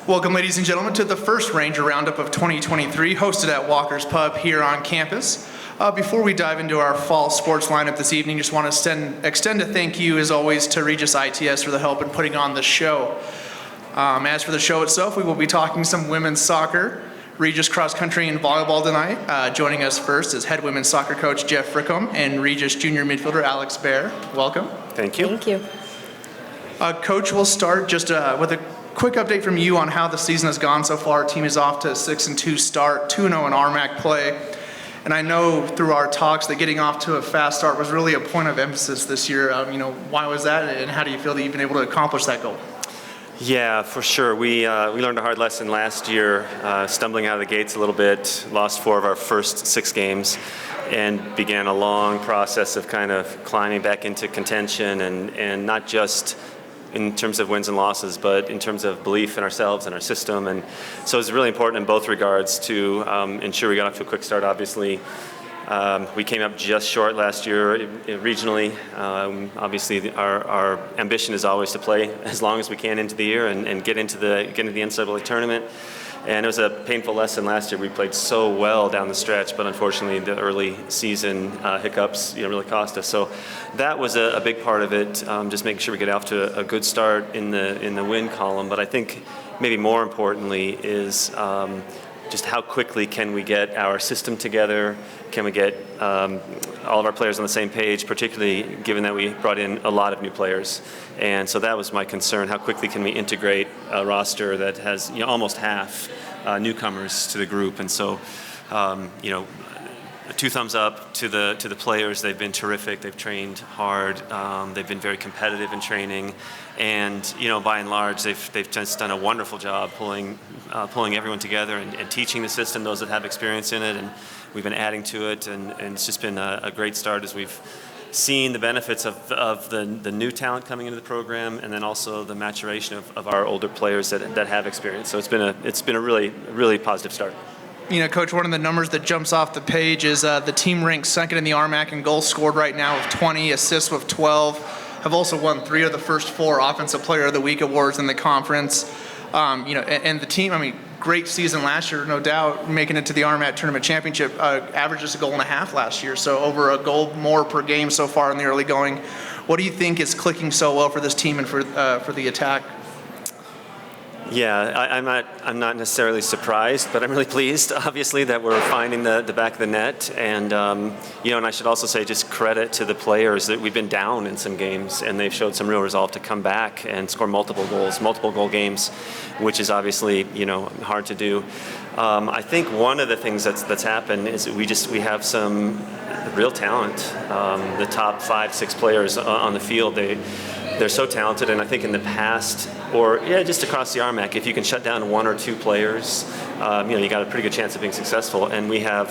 Welcome, ladies and gentlemen, to the first Ranger Roundup of 2023, hosted at Walker's Pub here on campus. Before we dive into our fall sports lineup this evening, just want to extend a thank you, as always, to Regis ITS for the help in putting on the show. As for the show itself, we will be talking some women's soccer, Regis cross country and volleyball tonight. Joining us first is head women's soccer coach Jeff Frickum and Regis junior midfielder Alex Baer. Welcome. Thank you. Thank you. Coach, we'll start just with a quick update from you on how the season has gone so far. Our team is off to a 6-2 start, 2-0 in RMAC play. And I know through our talks that getting off to a fast start was really a point of emphasis this year. Why was that, and how do you feel that you've been able to accomplish that goal? Yeah, for sure. We learned a hard lesson last year, stumbling out of the gates a little bit, lost 4 of our first 6 games, and began a long process of kind of climbing back into contention, and not just in terms of wins and losses, but in terms of belief in ourselves and our system. And so it's really important in both regards to ensure we got off to a quick start, obviously. We came up just short last year regionally. Obviously, our ambition is always to play as long as we can into the year and get into the NCAA tournament. And it was a painful lesson last year. We played so well down the stretch, but unfortunately the early season hiccups really cost us. So that was a big part of it, just making sure we get off to a good start in the win column. But I think maybe more importantly is just how quickly can we get our system together? Can we get all of our players on the same page, particularly given that we brought in a lot of new players? And so that was my concern. How quickly can we integrate a roster that has almost half newcomers to the group? And so, 2 thumbs up to the players. They've been terrific. They've trained hard. They've been very competitive in training, and by and large, they've just done a wonderful job pulling everyone together and teaching the system. Those that have experience in it, and we've been adding to it, and it's just been a great start as we've seen the benefits of the new talent coming into the program, and then also the maturation of our older players that have experience. So it's been a really positive start. Coach, one of the numbers that jumps off the page is the team ranks second in the RMAC in goals scored right now with 20, assists with 12. Have also won 3 of the first 4 Offensive Player of the Week awards in the conference. And the team, great season last year, no doubt, making it to the RMAC Tournament Championship, averaged just 1.5 goals last year, so over a goal more per game so far in the early going. What do you think is clicking so well for this team and for the attack? Yeah, I'm not necessarily surprised, but I'm really pleased, obviously, that we're finding the back of the net. And, and I should also say just credit to the players that we've been down in some games, and they've showed some real resolve to come back and score multiple goal games, which is obviously, hard to do. I think one of the things that's happened is we have some real talent. The top 5-6 players on the field, they're so talented, and I think in the past, or just across the RMAC, if you can shut down 1 or 2 players, you got a pretty good chance of being successful. And we have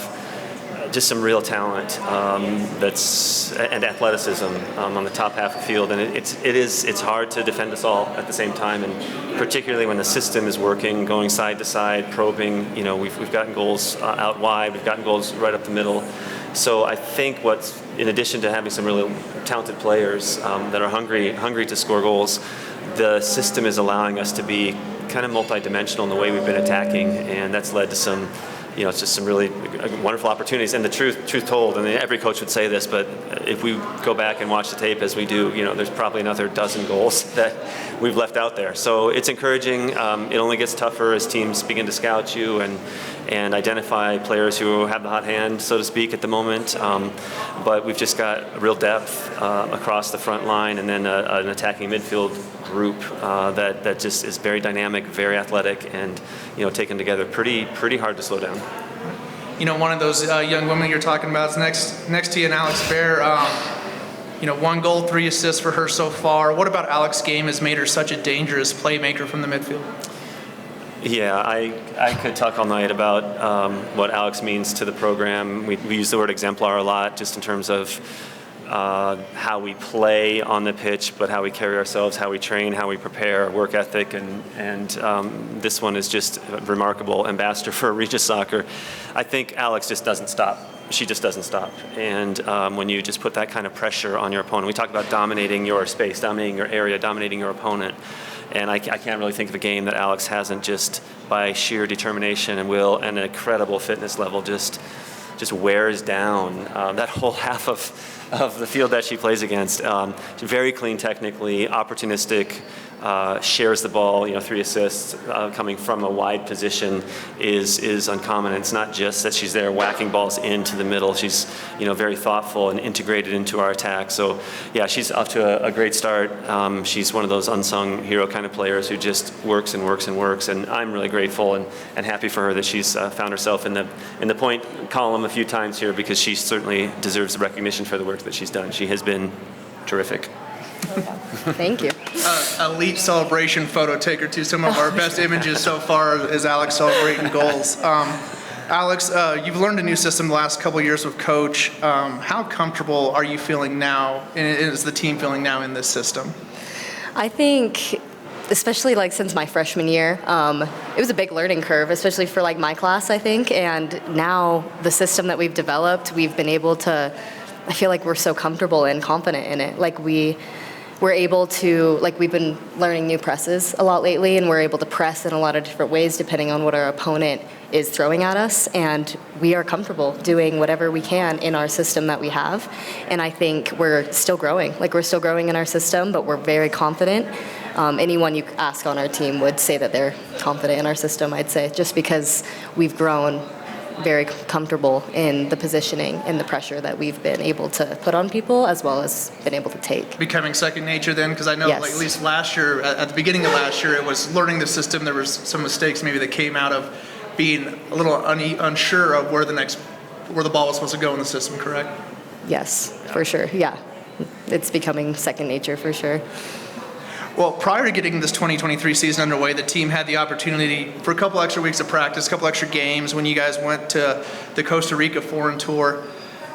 just some real talent and athleticism on the top half of the field, and it's hard to defend us all at the same time, and particularly when the system is working, going side to side, probing. We've gotten goals out wide, we've gotten goals right up the middle. So I think in addition to having some really talented players that are hungry to score goals, the system is allowing us to be kind of multidimensional in the way we've been attacking, and that's led to some, it's just some really wonderful opportunities. And the truth told, and every coach would say this, but if we go back and watch the tape as we do, there's probably another 12 goals that we've left out there. So it's encouraging. It only gets tougher as teams begin to scout you and identify players who have the hot hand, so to speak, at the moment. But we've just got real depth across the front line, and then an attacking midfield group that just is very dynamic, very athletic, and taken together pretty hard to slow down. One of those young women you're talking about is next to you, and Alex Baer. 1 goal, 3 assists for her so far. What about Alex's game has made her such a dangerous playmaker from the midfield? Yeah, I could talk all night about what Alex means to the program. We use the word exemplar a lot, just in terms of how we play on the pitch, but how we carry ourselves, how we train, how we prepare, work ethic, and this one is just a remarkable ambassador for Regis soccer. I think Alex just doesn't stop. She just doesn't stop. And when you just put that kind of pressure on your opponent, we talk about dominating your space, dominating your area, dominating your opponent. And I can't really think of a game that Alex hasn't, just by sheer determination and will and an incredible fitness level, just wears down that whole half of the field that she plays against. She's very clean technically, opportunistic, shares the ball. 3 assists coming from a wide position is uncommon. And it's not just that she's there whacking balls into the middle. She's very thoughtful and integrated into our attack. So yeah, she's off to a great start. She's one of those unsung hero kind of players who just works and works and works. And I'm really grateful and happy for her that she's found herself in the point column a few times here, because she certainly deserves the recognition for the work that she's done. She has been terrific. Thank you. Elite celebration photo taker too. Some of our best images so far is Alex celebrating goals. Alex, you've learned a new system the last couple of years with Coach. How comfortable are you feeling now, and is the team feeling now in this system? I think, especially since my freshman year, it was a big learning curve, especially for my class, I think. And now the system that we've developed, we've been able to, I feel like we're so comfortable and confident in it. We're able to, we've been learning new presses a lot lately, and we're able to press in a lot of different ways depending on what our opponent is throwing at us, and we are comfortable doing whatever we can in our system that we have. And I think we're still growing. We're still growing in our system, but we're very confident. Anyone you ask on our team would say that they're confident in our system, I'd say, just because we've grown very comfortable in the positioning and the pressure that we've been able to put on people, as well as been able to take. Becoming second nature then? Because I know Yes. at least last year, at the beginning of last year, it was learning the system. There was some mistakes maybe that came out of being a little unsure of where the ball was supposed to go in the system, correct? Yes, for sure, yeah. It's becoming second nature for sure. Well, prior to getting this 2023 season underway, the team had the opportunity for a couple extra weeks of practice, a couple extra games when you guys went to the Costa Rica foreign tour.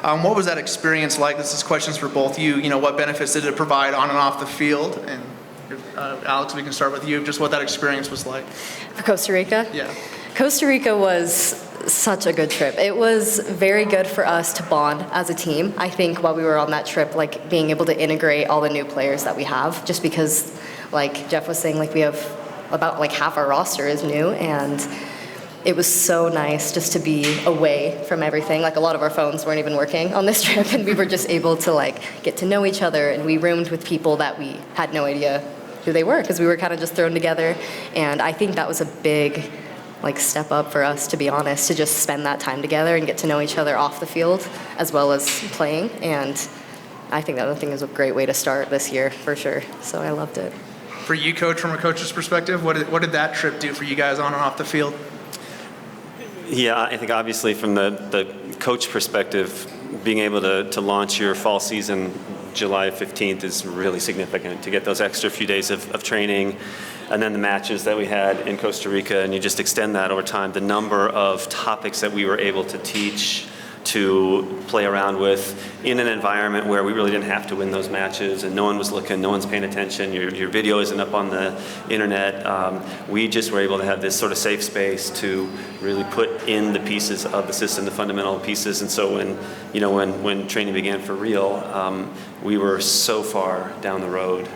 What was that experience like? This is questions for both you. What benefits did it provide on and off the field? And Alex, we can start with you, just what that experience was like. For Costa Rica? Yeah. Costa Rica was such a good trip. It was very good for us to bond as a team. I think while we were on that trip, being able to integrate all the new players that we have, just because, Jeff was saying, we have about half our roster is new, and it was so nice just to be away from everything. A lot of our phones weren't even working on this trip, and we were just able to get to know each other, and we roomed with people that we had no idea who they were, because we were kind of just thrown together. And I think that was a big step up for us, to be honest, to just spend that time together and get to know each other off the field as well as playing. And I think that is a great way to start this year for sure. So I loved it. For you, Coach, from a coach's perspective, what did that trip do for you guys on and off the field? Yeah, I think obviously from the coach perspective, being able to launch your fall season July 15th is really significant, to get those extra few days of training, and then the matches that we had in Costa Rica, and you just extend that over time. The number of topics that we were able to teach, to play around with in an environment where we really didn't have to win those matches, and no one was looking, no one's paying attention, your video isn't up on the internet. We just were able to have this sort of safe space to really put in the pieces of the system, the fundamental pieces. And so when training began for real, we were so far down the road.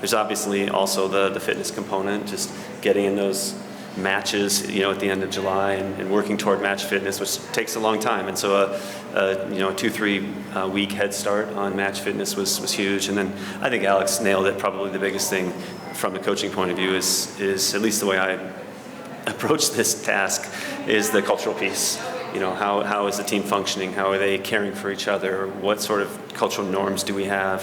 There's obviously also the fitness component, just getting in those matches, at the end of July, and working toward match fitness, which takes a long time. And so a 2-3 week head start on match fitness was huge. And then I think Alex nailed it. Probably the biggest thing from the coaching point of view is at least the way I approach this task is the cultural piece. How is the team functioning? How are they caring for each other? What sort of cultural norms do we have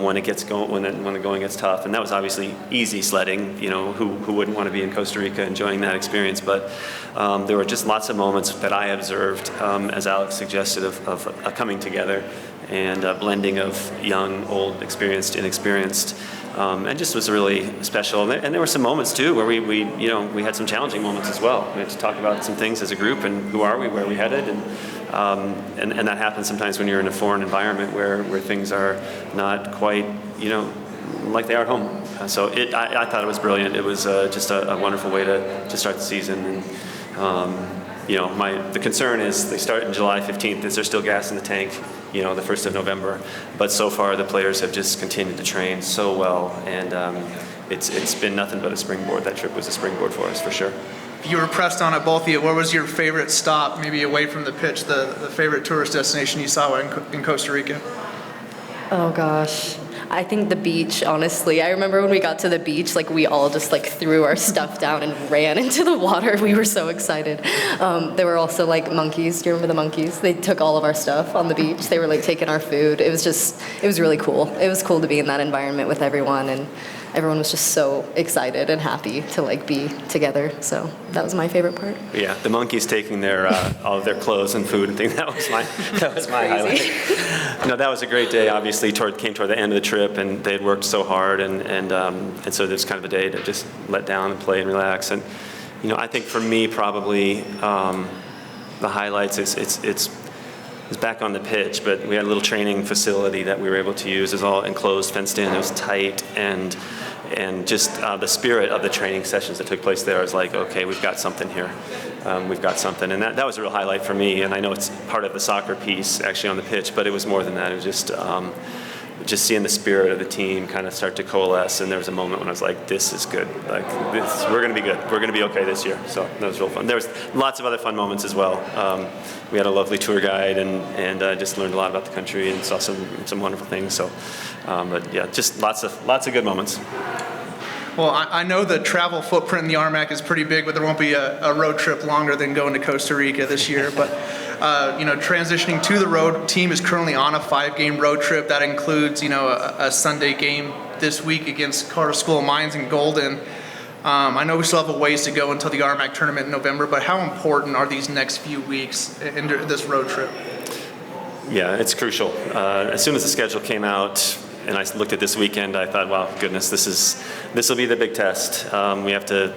when it gets going, when the going gets tough? And that was obviously easy sledding. Who wouldn't want to be in Costa Rica enjoying that experience? But there were just lots of moments that I observed, as Alex suggested, of a coming together and a blending of young, old, experienced, inexperienced. And just was really special. And there were some moments too where we had some challenging moments as well. We had to talk about some things as a group, and who are we, where are we headed, and that happens sometimes when you're in a foreign environment where things are not quite like they are at home. So I thought it was brilliant. It was just a wonderful way to start the season. And the concern is they start in July 15th. Is there still gas in the tank? The 1st of November. But so far the players have just continued to train so well, and it's been nothing but a springboard. That trip was a springboard for us, for sure. You were pressed on it, both of you. What was your favorite stop, maybe away from the pitch, the favorite tourist destination you saw in Costa Rica? Oh gosh. I think the beach, honestly. I remember when we got to the beach, like we all just like threw our stuff down and ran into the water. We were so excited. There were also like monkeys. Do you remember the monkeys? They took all of our stuff on the beach. They were like taking our food. It was really cool. It was cool to be in that environment with everyone, and everyone was just so excited and happy to like be together. So that was my favorite part. Yeah, the monkeys taking their all of their clothes and food and things. That was my highlight. No, that was a great day. Obviously, came toward the end of the trip, and they had worked so hard, and so it was kind of a day to just let down and play and relax. And I think for me, probably the highlights it's back on the pitch, but we had a little training facility that we were able to use. It was all enclosed, fenced in. It was tight, and just the spirit of the training sessions that took place there was like, okay, we've got something here. We've got something, and that was a real highlight for me. And I know it's part of the soccer piece actually on the pitch, but it was more than that. It was just seeing the spirit of the team kind of start to coalesce. And there was a moment when I was like, this is good. Like we're going to be good. We're going to be okay this year. So that was real fun. There was lots of other fun moments as well. We had a lovely tour guide, and just learned a lot about the country and saw some wonderful things. So, but yeah, just lots of good moments. Well, I know the travel footprint in the RMAC is pretty big, but there won't be a road trip longer than going to Costa Rica this year. But transitioning to the road, team is currently on a 5-game road trip. That includes a Sunday game this week against Carter School of Mines in Golden. I know we still have a ways to go until the RMAC tournament in November, but how important are these next few weeks in this road trip? Yeah, it's crucial. As soon as the schedule came out, and I looked at this weekend, I thought, wow, goodness, this will be the big test. We have to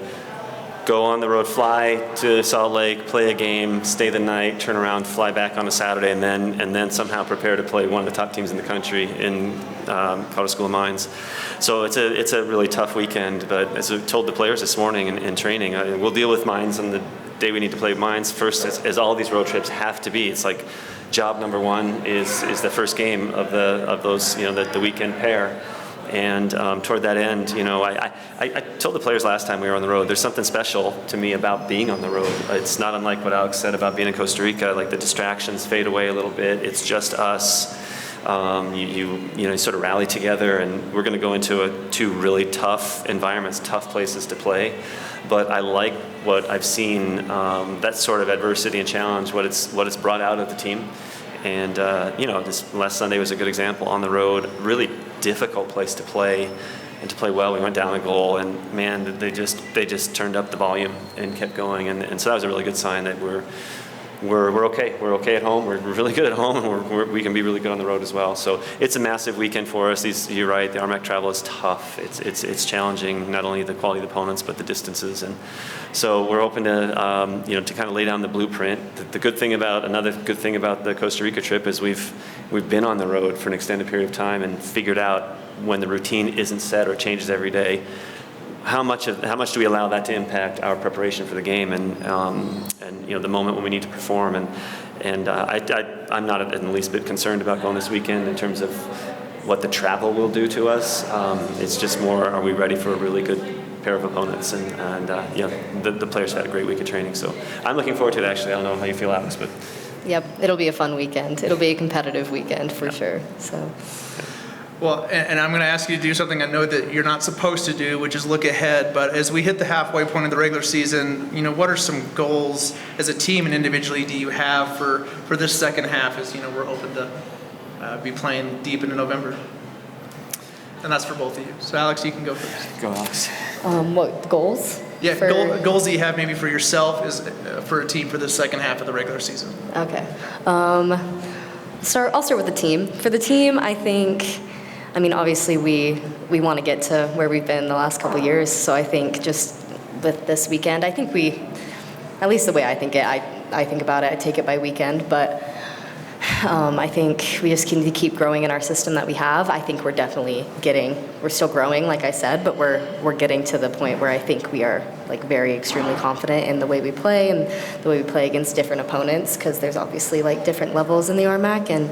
go on the road, fly to Salt Lake, play a game, stay the night, turn around, fly back on a Saturday, and then somehow prepare to play one of the top teams in the country in Colorado School of Mines. So it's a really tough weekend. But as I told the players this morning in training, we'll deal with Mines on the day we need to play Mines first, as all these road trips have to be. It's like job number one is the first game of those the weekend pair. And toward that end, I told the players last time we were on the road, there's something special to me about being on the road. It's not unlike what Alex said about being in Costa Rica. Like the distractions fade away a little bit. It's just us. You sort of rally together, and we're going to go into two really tough environments, tough places to play. But I like what I've seen, that sort of adversity and challenge, what it's brought out of the team. And this last Sunday was a good example on the road. Really difficult place to play, and to play well. We went down a goal, and man, they just turned up the volume and kept going. And so that was a really good sign that we're okay. We're okay at home. We're really good at home, and we can be really good on the road as well. So it's a massive weekend for us. You're right. The RMAC travel is tough. It's challenging, not only the quality of the opponents, but the distances. And so we're open to to kind of lay down the blueprint. Another good thing about the Costa Rica trip is we've been on the road for an extended period of time and figured out when the routine isn't set or changes every day, how much do we allow that to impact our preparation for the game and the moment when we need to perform, and I'm not in the least bit concerned about going this weekend in terms of what the travel will do to us. It's just more, are we ready for a really good pair of opponents, and the players had a great week of training, so I'm looking forward to it. Actually, I don't know how you feel, Alex, but Yep, it'll be a fun weekend. It'll be a competitive weekend for sure. So. Well, and I'm going to ask you to do something I know that you're not supposed to do, which is look ahead. But as we hit the halfway point of the regular season, what are some goals as a team and individually do you have for this second half? As we're hoping to be playing deep into November, and that's for both of you. So Alex, you can go first. Go, Alex. What goals? Yeah, goals that you have maybe for yourself is for a team for the second half of the regular season. Okay. I'll start with the team. For the team, I think. Obviously we want to get to where we've been the last couple of years. So I think just with this weekend, I think at least the way I think it, I think about it, I take it by weekend. But I think we just need to keep growing in our system that we have. I think we're still growing, like I said, but we're getting to the point where I think we are very extremely confident in the way we play and the way we play against different opponents, because there's obviously different levels in the RMAC, and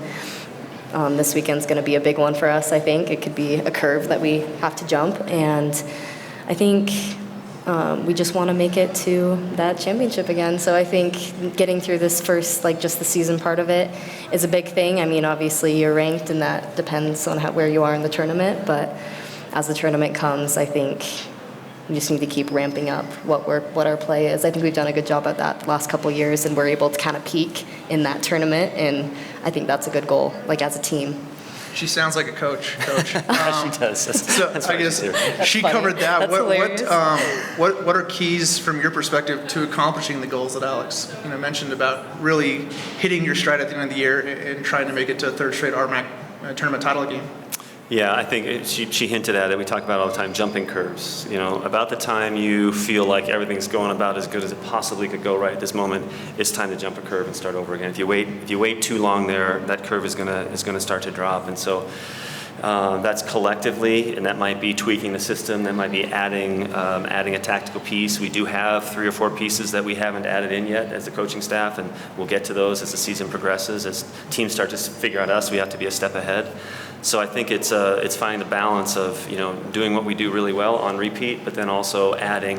This weekend's going to be a big one for us, I think. It could be a curve that we have to jump, and I think we just want to make it to that championship again. So I think getting through this first, like just the season part of it is a big thing. I mean, obviously you're ranked, and that depends on where you are in the tournament, but as the tournament comes, I think we just need to keep ramping up what our play is. I think we've done a good job at that the last couple of years, and we're able to kind of peak in that tournament, and I think that's a good goal, like as a team. She sounds like a coach. She does. So That's I why guess she's here. she funny. covered that. That's hilarious. What are keys from your perspective to accomplishing the goals that Alex mentioned about really hitting your stride at the end of the year and trying to make it to a third straight RMAC tournament title game? Yeah, I think she hinted at it. We talk about it all the time, jumping curves. About the time you feel like everything's going about as good as it possibly could go right at this moment, it's time to jump a curve and start over again. If you wait too long there, that curve is gonna start to drop. And so that's collectively, and that might be tweaking the system. That might be adding a tactical piece. We do have 3 or 4 pieces that we haven't added in yet as the coaching staff, and we'll get to those as the season progresses. As teams start to figure out us, we have to be a step ahead. So I think it's finding the balance of doing what we do really well on repeat, but then also adding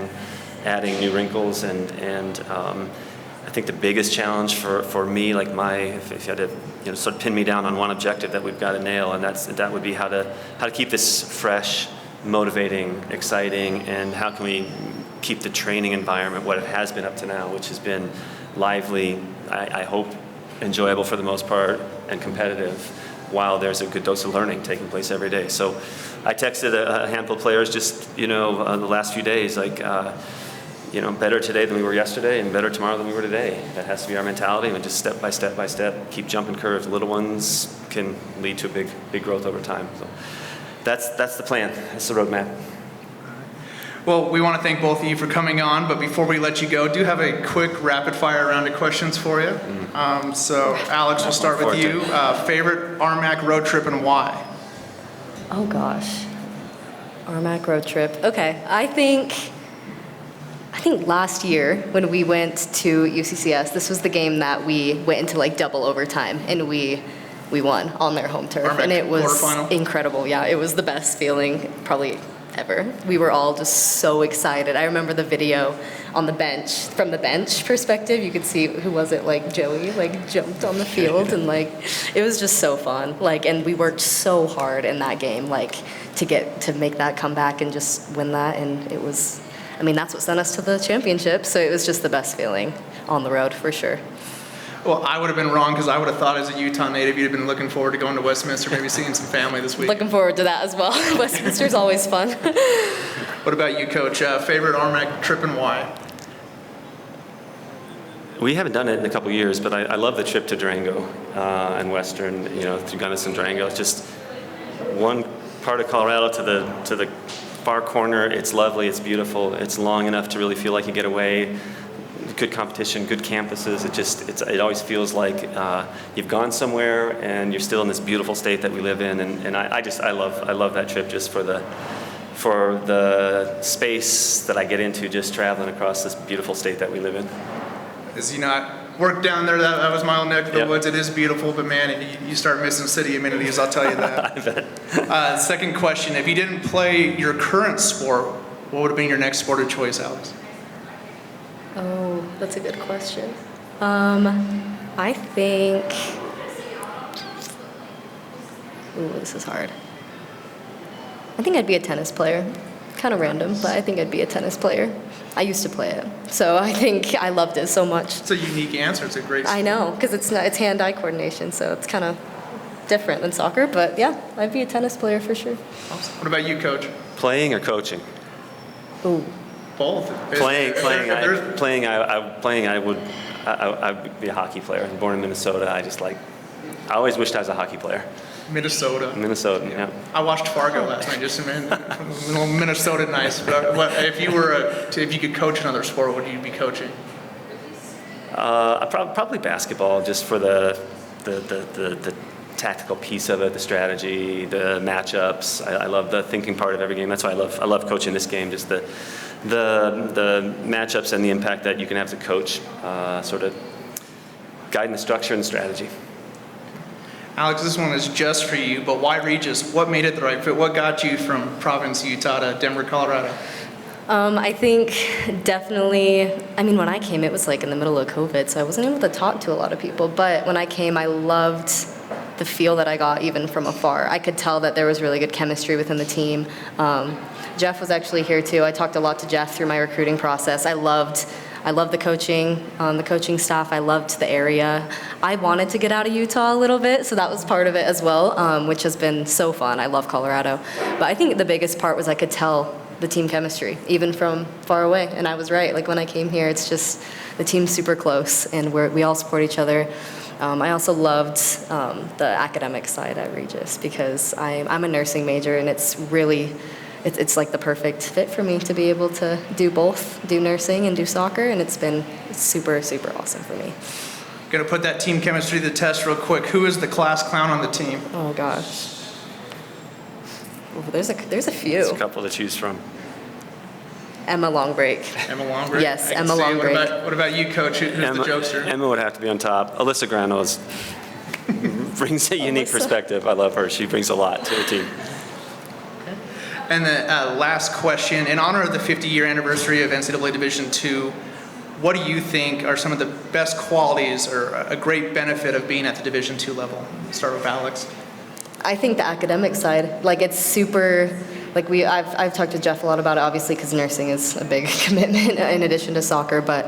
new wrinkles and I think the biggest challenge for me, like if you had to sort of pin me down on one objective that we've got to nail, and that would be how to keep this fresh, motivating, exciting, and how can we keep the training environment what it has been up to now, which has been lively, I hope enjoyable for the most part, and competitive, while there's a good dose of learning taking place every day. So I texted a handful of players just the last few days, like better today than we were yesterday, and better tomorrow than we were today. That has to be our mentality, and just step by step, keep jumping curves. Little ones can lead to a big growth over time. So that's the plan. That's the roadmap. Well, we want to thank both of you for coming on, but before we let you go, do have a quick rapid-fire round of questions for you. So, Alex, we'll start with you. Favorite RMAC road trip and why? Oh gosh, RMAC road trip. Okay, I think last year when we went to UCCS, this was the game that we went into like double overtime, and we won on their home turf, RMAC and it was quarterfinal? incredible. Yeah, it was the best feeling probably ever. We were all just so excited. I remember the video on the bench. From the bench perspective, you could see, who was it, like Joey, like jumped on the field, and like it was just so fun. Like, and we worked so hard in that game, like to make that comeback and just win that, and it was, I mean, that's what sent us to the championship. So it was just the best feeling on the road for sure. Well, I would have been wrong because I would have thought as a Utah native you'd have been looking forward to going to Westminster, maybe seeing some family this week. Looking forward to that as well. Westminster's always fun. What about you, Coach? Favorite RMAC trip and why? We haven't done it in a couple years, but I love the trip to Durango and Western, through Gunnison, Durango. It's just one part of Colorado to the far corner. It's lovely, it's beautiful, it's long enough to really feel like you get away. Good competition, good campuses. It always feels like you've gone somewhere and you're still in this beautiful state that we live in. And I love that trip just for the space that I get into just traveling across this beautiful state that we live in. As I worked down there, that was my own neck of the Yep. woods. It is beautiful, but man, you start missing city amenities, I'll tell you that. I bet. Second question, if you didn't play your current sport, what would have been your next sport of choice, Alex? Oh, that's a good question. I think, ooh, this is hard. I think I'd be a tennis player. Kind of random, but I think I'd be a tennis player. I used to play it, so I think I loved it so much. It's a unique answer. It's a great sport. I know, because it's hand-eye coordination, so it's kind of different than soccer, but yeah, I'd be a tennis player for sure. Awesome. What about you, Coach? Playing or coaching? Ooh. Both. Playing. I would be a hockey player. I'm born in Minnesota. I always wished I was a hockey player. Minnesota. Minnesota, yeah. I watched Fargo last night. Just little Minnesota nice. But if you could coach another sport, what would you be coaching? Probably basketball, just for the tactical piece of it, the strategy, the matchups. I love the thinking part of every game. That's why I love coaching this game. Just the matchups and the impact that you can have as a coach, sort of guiding the structure and the strategy. Alex, this one is just for you, but why Regis? What made it the right fit? What got you from Providence, Utah to Denver, Colorado? I think definitely, I mean, when I came, it was like in the middle of COVID, so I wasn't able to talk to a lot of people. But when I came, I loved the feel that I got even from afar. I could tell that there was really good chemistry within the team. Jeff was actually here too. I talked a lot to Jeff through my recruiting process. I loved the coaching staff. I loved the area. I wanted to get out of Utah a little bit, so that was part of it as well, which has been so fun. I love Colorado. But I think the biggest part was I could tell the team chemistry, even from far away. And I was right. Like when I came here, it's just the team's super close, and we all support each other. I also loved the academic side at Regis because I'm a nursing major, and it's really, it's like the perfect fit for me to be able to do both, do nursing and do soccer, and it's super, super awesome for me. Going to put that team chemistry to the test real quick. Who is the class clown on the team? Oh gosh. Oh, there's a few. There's a couple to choose from. Emma Longbreak. Emma Longbreak? Yes, I can Emma see. Longbreak. What about you, Coach? Who's the jokester? Emma would have to be on top. Alyssa Granos brings a unique perspective. I love her. She brings a lot to the team. And the last question, in honor of the 50-year anniversary of NCAA Division II, what do you think are some of the best qualities or a great benefit of being at the Division II level? Start with Alex. I think the academic side, like it's super, like I've talked to Jeff a lot about it, obviously, because nursing is a big commitment in addition to soccer, but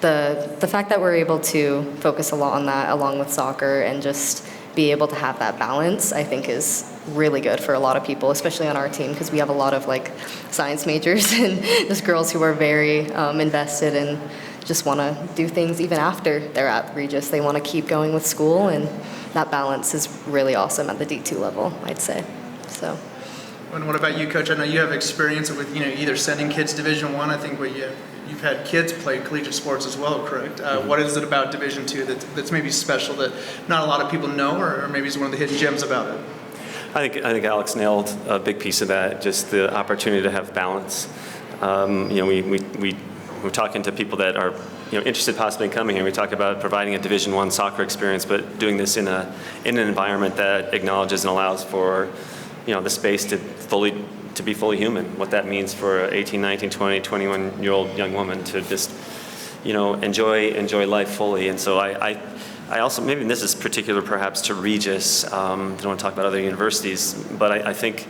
the fact that we're able to focus a lot on that along with soccer and just be able to have that balance, I think is really good for a lot of people, especially on our team, because we have a lot of like science majors and just girls who are very invested and just want to do things even after they're at Regis. They want to keep going with school, and that balance is really awesome at the D2 level, I'd say. So. And what about you, Coach? I know you have experience with either sending kids to Division I. I think you've had kids play collegiate sports as well, correct? What is it about Division II that's maybe special that not a lot of people know, or maybe is one of the hidden gems about it? I think Alex nailed a big piece of that. Just the opportunity to have balance. We're talking to people that are interested possibly in coming here. We talk about providing a Division I soccer experience, but doing this in an environment that acknowledges and allows for the space to be fully human. What that means for an 18, 19, 20, 21-year-old young woman to just enjoy life fully. And so I also, maybe this is particular perhaps to Regis. I don't want to talk about other universities, but I think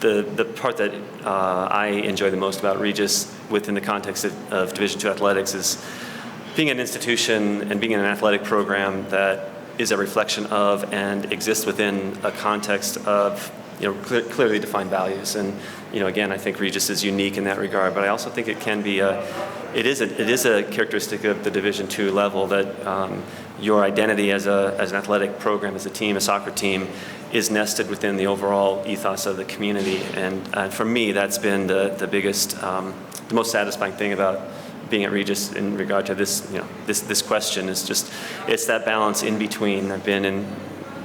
the part that I enjoy the most about Regis within the context of Division II athletics is being an institution and being in an athletic program that is a reflection of and exists within a context of clearly defined values. And again, I think Regis is unique in that regard, but I also think it can be it is a characteristic of the Division II level that your identity as an athletic program, as a team, a soccer team, is nested within the overall ethos of the community. And for me, that's been the biggest, the most satisfying thing about being at Regis in regard to this, this question is just, it's that balance in between. I've been in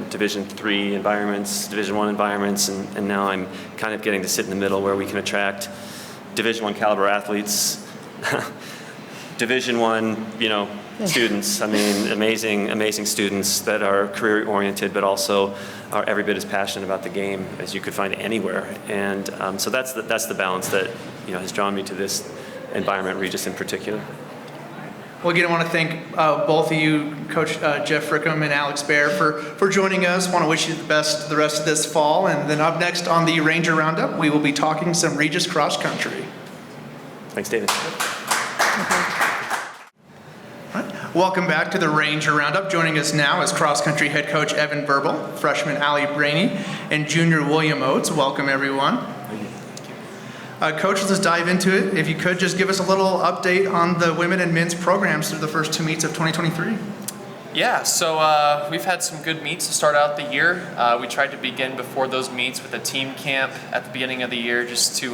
Division III environments, Division I environments, and now I'm kind of getting to sit in the middle where we can attract Division I caliber athletes, Division I, students. I mean, amazing students that are career oriented, but also are every bit as passionate about the game as you could find anywhere. And so that's the balance that has drawn me to this environment, Regis in particular. Well, again, I want to thank both of you, Coach Jeff Frickham and Alex Baer, for joining us. I want to wish you the best the rest of this fall. And then up next on the Ranger Roundup, we will be talking some Regis cross country. Thanks, David. Welcome back to the Ranger Roundup. Joining us now is cross-country head coach Evan Burbel, freshman Allie Brainey, and junior William Oates. Welcome, everyone. Coach, let's dive into it. If you could, just give us a little update on the women and men's programs through the first two meets of 2023. Yeah, so we've had some good meets to start out the year. We tried to begin before those meets with a team camp at the beginning of the year just to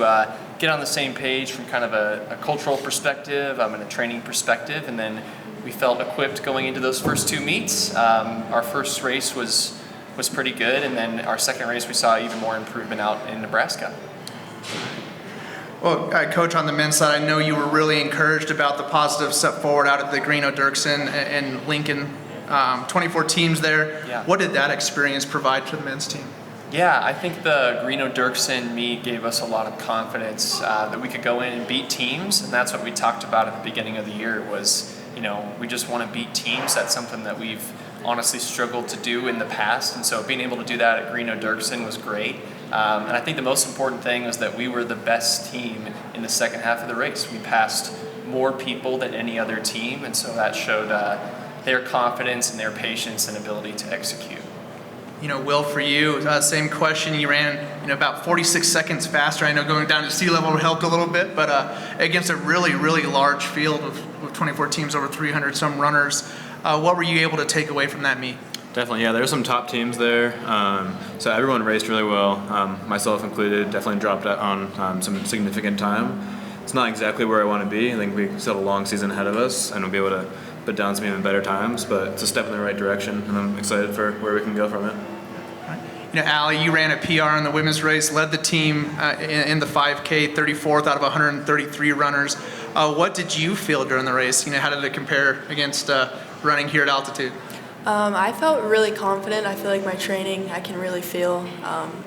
get on the same page from kind of a cultural perspective and a training perspective, and then we felt equipped going into those first two meets. Our first race was pretty good, and then our second race we saw even more improvement out in Nebraska. Well, Coach, on the men's side, I know you were really encouraged about the positive step forward out at the Greeno Dirksen and Lincoln 24 teams there. Yeah. What did that experience provide to the men's team? Yeah, I think the Greeno-Dirksen meet gave us a lot of confidence that we could go in and beat teams, and that's what we talked about at the beginning of the year was, we just want to beat teams. That's something that we've honestly struggled to do in the past, and so being able to do that at Greeno-Dirksen was great. And I think the most important thing was that we were the best team in the second half of the race. We passed more people than any other team, and so that showed their confidence and their patience and ability to execute. Will, for you, same question. You ran, about 46 seconds faster. I know going down to sea level helped a little bit, but against a really, really large field with 24 teams, over 300 some runners, what were you able to take away from that meet? Definitely, yeah. There were some top teams there, so everyone raced really well, myself included. Definitely dropped out on some significant time. It's not exactly where I want to be. I think we still have a long season ahead of us, and we'll be able to put down some even better times, but it's a step in the right direction, and I'm excited for where we can go from it. Allie, you ran a PR in the women's race, led the team in the 5K, 34th out of 133 runners. What did you feel during the race? How did it compare against running here at altitude? I felt really confident. I feel like my training, I can really feel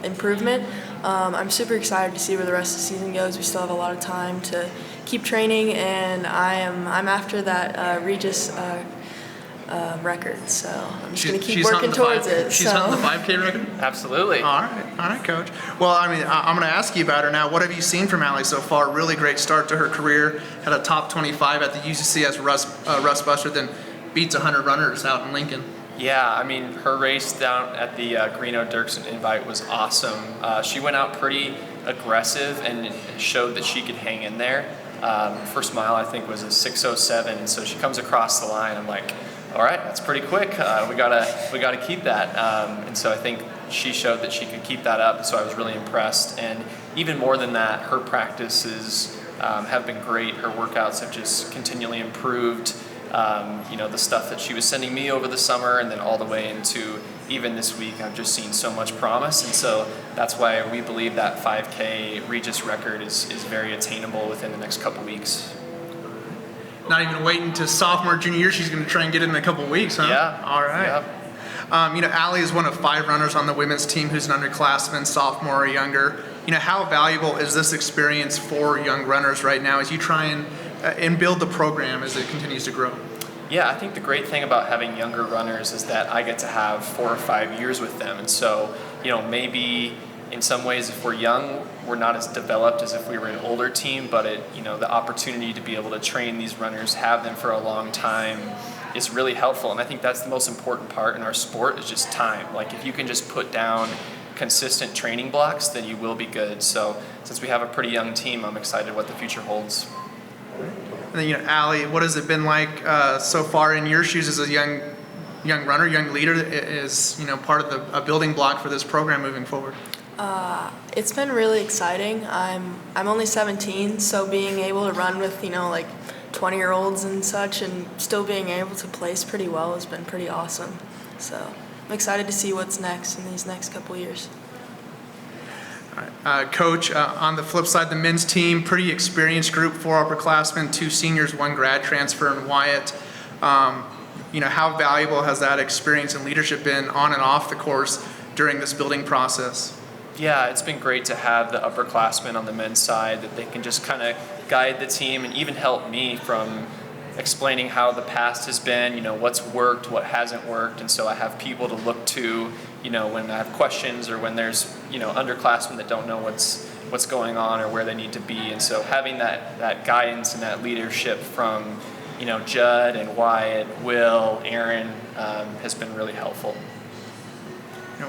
improvement. I'm super excited to see where the rest of the season goes. We still have a lot of time to keep training, and I'm after that Regis record, so I'm just going to keep working towards it. She's hunting the 5K record? Absolutely. All right, Coach. Well, I'm going to ask you about her now. What have you seen from Allie so far? Really great start to her career. Had a top 25 at the UCCS Russ Buster, then beats 100 runners out in Lincoln. Yeah, her race down at the Greeno-Dirksen Invite was awesome. She went out pretty aggressive and showed that she could hang in there. First mile, I think, was a 6:07, and so she comes across the line. I'm like, all right, that's pretty quick. We gotta keep that. And so I think she showed that she could keep that up. So I was really impressed. And even more than that, her practices have been great. Her workouts have just continually improved. The stuff that she was sending me over the summer, and then all the way into even this week, I've just seen so much promise. And so that's why we believe that 5K Regis record is very attainable within the next couple weeks. Not even waiting to sophomore, junior year. She's going to try and get it in a couple weeks, huh? Yeah. All right. Yep. Allie is one of 5 runners on the women's team who's an underclassman, sophomore or younger. How valuable is this experience for young runners right now as you try and build the program as it continues to grow? Yeah, I think the great thing about having younger runners is that I get to have 4 or 5 years with them. And so, maybe in some ways, if we're young, we're not as developed as if we were an older team, but the opportunity to be able to train these runners, have them for a long time, is really helpful. And I think that's the most important part in our sport is just time. Like, if you can just put down consistent training blocks, then you will be good. So since we have a pretty young team, I'm excited what the future holds. And then, Allie, what has it been like so far in your shoes as a young runner, young leader, is part of a building block for this program moving forward? It's been really exciting. I'm only 17, so being able to run with 20-year-olds and such, and still being able to place pretty well has been pretty awesome. So I'm excited to see what's next in these next couple years. Coach, on the flip side, the men's team, pretty experienced group, 4 upperclassmen, 2 seniors, 1 grad transfer in Wyatt. How valuable has that experience and leadership been on and off the course during this building process? Yeah, it's been great to have the upperclassmen on the men's side that they can just kind of guide the team and even help me from explaining how the past has been, what's worked, what hasn't worked. And so I have people to look to, when I have questions or when there's, underclassmen that don't know what's going on or where they need to be. And so having that guidance and that leadership from, Judd and Wyatt, Will, Aaron, has been really helpful.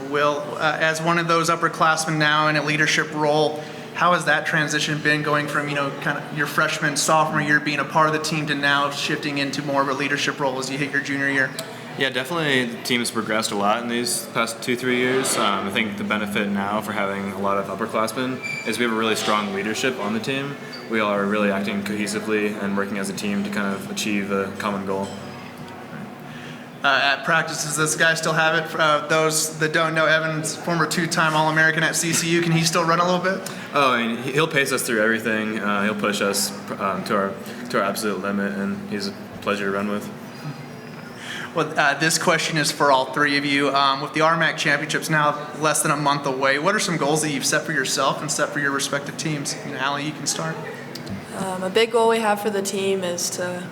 Will, as one of those upperclassmen now in a leadership role, how has that transition been going from, kind of your freshman, sophomore year being a part of the team to now shifting into more of a leadership role as you hit your junior year? Yeah, definitely the team has progressed a lot in these past 2-3 years. I think the benefit now for having a lot of upperclassmen is we have a really strong leadership on the team. We all are really acting cohesively and working as a team to kind of achieve a common goal. At practice, does this guy still have it? Those that don't know, Evan's former 2-time All-American at CCU. Can he still run a little bit? Oh, I mean, he'll pace us through everything. He'll push us to our absolute limit, and he's a pleasure to run with. Well, this question is for all three of you. With the RMAC Championships now less than a month away, what are some goals that you've set for yourself and set for your respective teams? Allie, you can start. A big goal we have for the team is to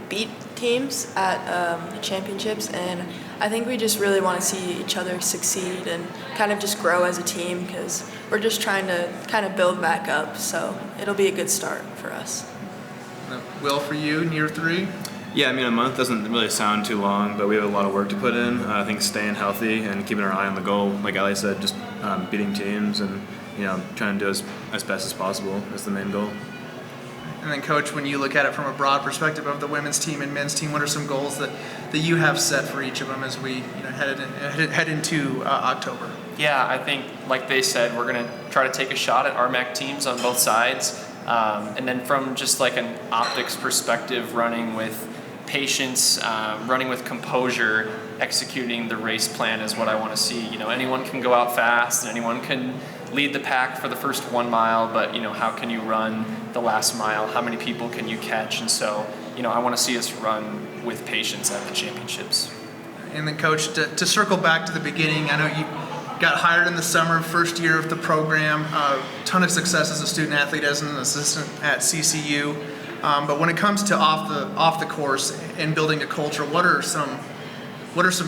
beat teams at the championships, and I think we just really want to see each other succeed and kind of just grow as a team because we're just trying to kind of build back up, so it'll be a good start for us. Will, for you in year 3? Yeah, I mean, a month doesn't really sound too long, but we have a lot of work to put in. I think staying healthy and keeping our eye on the goal, like Ali said, just beating teams and trying to do as best as possible is the main goal. And then, Coach, when you look at it from a broad perspective of the women's team and men's team, what are some goals that you have set for each of them as we head into October? Yeah, I think, like they said, we're going to try to take a shot at RMAC teams on both sides. And then from just like an optics perspective, running with patience, running with composure, executing the race plan is what I want to see. Anyone can go out fast and anyone can lead the pack for the first 1 mile, but how can you run the last mile? How many people can you catch? And so, I want to see us run with patience at the championships. And then, Coach, to circle back to the beginning, I know you got hired in the summer, first year of the program, a ton of success as a student athlete, as an assistant at CCU. But when it comes to off the course and building a culture, what are some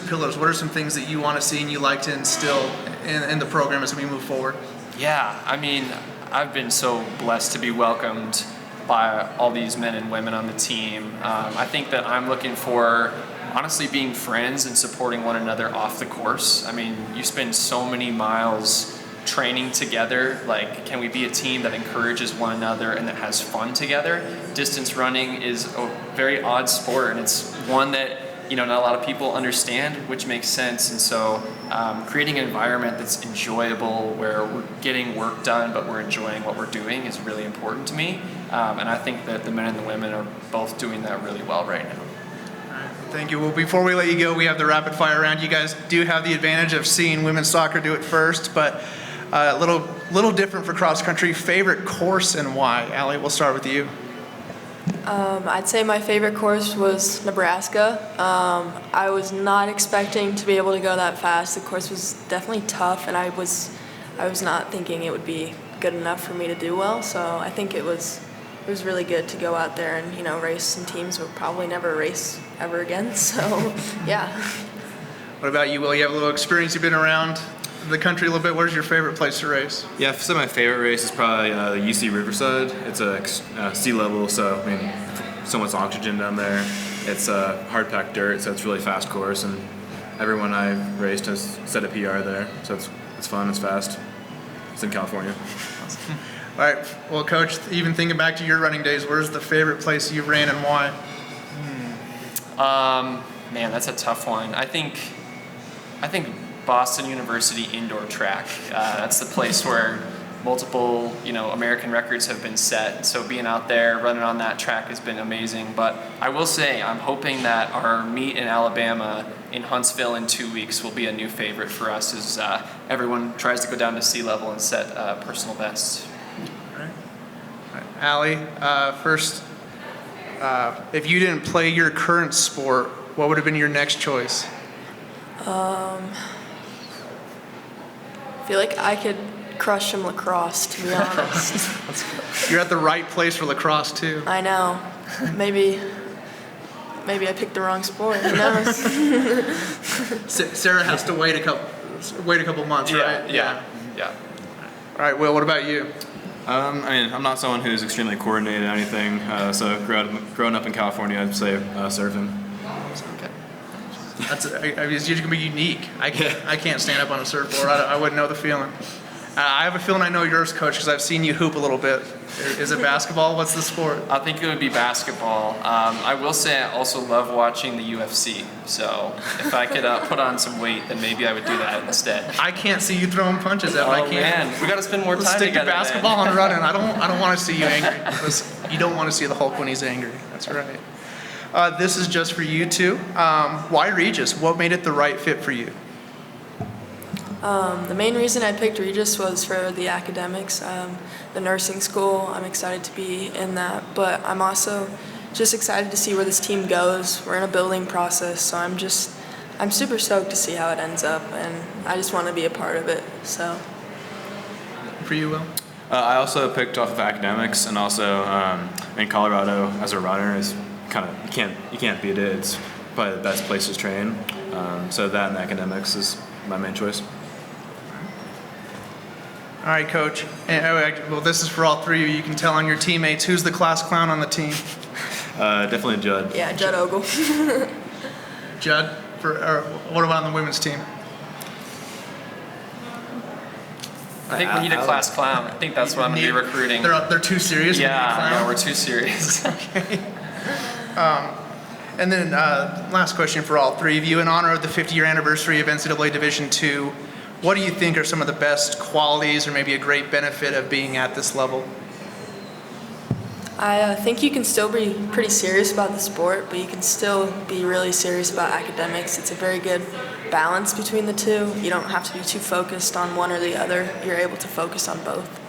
pillars? What are some things that you want to see and you like to instill in the program as we move forward? Yeah, I mean, I've been so blessed to be welcomed by all these men and women on the team. I think that I'm looking for, honestly, being friends and supporting one another off the course. I mean, you spend so many miles training together. Like, can we be a team that encourages one another and that has fun together? Distance running is a very odd sport, and it's one that not a lot of people understand, which makes sense. And so creating an environment that's enjoyable, where we're getting work done, but we're enjoying what we're doing is really important to me. And I think that the men and the women are both doing that really well right now. All right, thank you. Well, before we let you go, we have the rapid fire round. You guys do have the advantage of seeing women's soccer do it first, but a little different for cross country. Favorite course and why? Allie, we'll start with you. I'd say my favorite course was Nebraska. I was not expecting to be able to go that fast. The course was definitely tough, and I was not thinking it would be good enough for me to do well. So I think it was really good to go out there and race some teams we'll probably never race ever again. So yeah. What about you, Will? You have a little experience. You've been around the country a little bit. Where's your favorite place to race? Yeah, so my favorite race is probably the UC Riverside. It's a sea level, so I mean, so much oxygen down there. It's hard packed dirt, so it's a really fast course, and everyone I've raced has set a PR there, so it's fun, it's fast. It's in California. All right. Well, Coach, even thinking back to your running days, where's the favorite place you ran and why? Man, that's a tough one. I think Boston University indoor track. That's the place where multiple, American records have been set. So being out there, running on that track has been amazing. But I will say, I'm hoping that our meet in Alabama in Huntsville in 2 weeks will be a new favorite for us as everyone tries to go down to sea level and set personal bests. All right. Allie, first, if you didn't play your current sport, what would have been your next choice? I feel like I could crush some lacrosse, to be honest. You're at the right place for lacrosse too. I know. Maybe I picked the wrong sport. Who knows? Sarah has to wait a couple months, right? Yeah. All right, Will, what about you? I mean, I'm not someone who's extremely coordinated or anything, so growing up in California, I'd say surfing. It's going to be unique. I can't stand up on a surfboard. I wouldn't know the feeling. I have a feeling I know yours, Coach, because I've seen you hoop a little bit. Is it basketball? What's the sport? I think it would be basketball. I will say I also love watching the UFC. So if I could put on some weight, then maybe I would do that instead. I can't see you throwing punches out. I can't. Man, we got to spend more time Let's stick together. to basketball and running. I don't want to see you angry. You don't want to see the Hulk when he's angry. That's right. This is just for you two. Why Regis? What made it the right fit for you? The main reason I picked Regis was for the academics. The nursing school, I'm excited to be in that, but I'm also just excited to see where this team goes. We're in a building process, so I'm super stoked to see how it ends up, and I just want to be a part of it. So. For you, Will? I also picked off of academics, and also in Colorado as a runner is kind of you can't beat it. It's probably the best place to train. So that and academics is my main choice. All right, Coach. Well, this is for all three of you. You can tell on your teammates. Who's the class clown on the team? Definitely Judd. Yeah, Judd Ogle. Judd? What about on the women's team? I think we need a class clown. I think that's what I'm going to be recruiting. They're too serious? Yeah, we're too serious. Okay. And then last question for all three of you. In honor of the 50-year anniversary of NCAA Division II, what do you think are some of the best qualities or maybe a great benefit of being at this level? I think you can still be pretty serious about the sport, but you can still be really serious about academics. It's a very good balance between the two. You don't have to be too focused on one or the other. You're able to focus on both.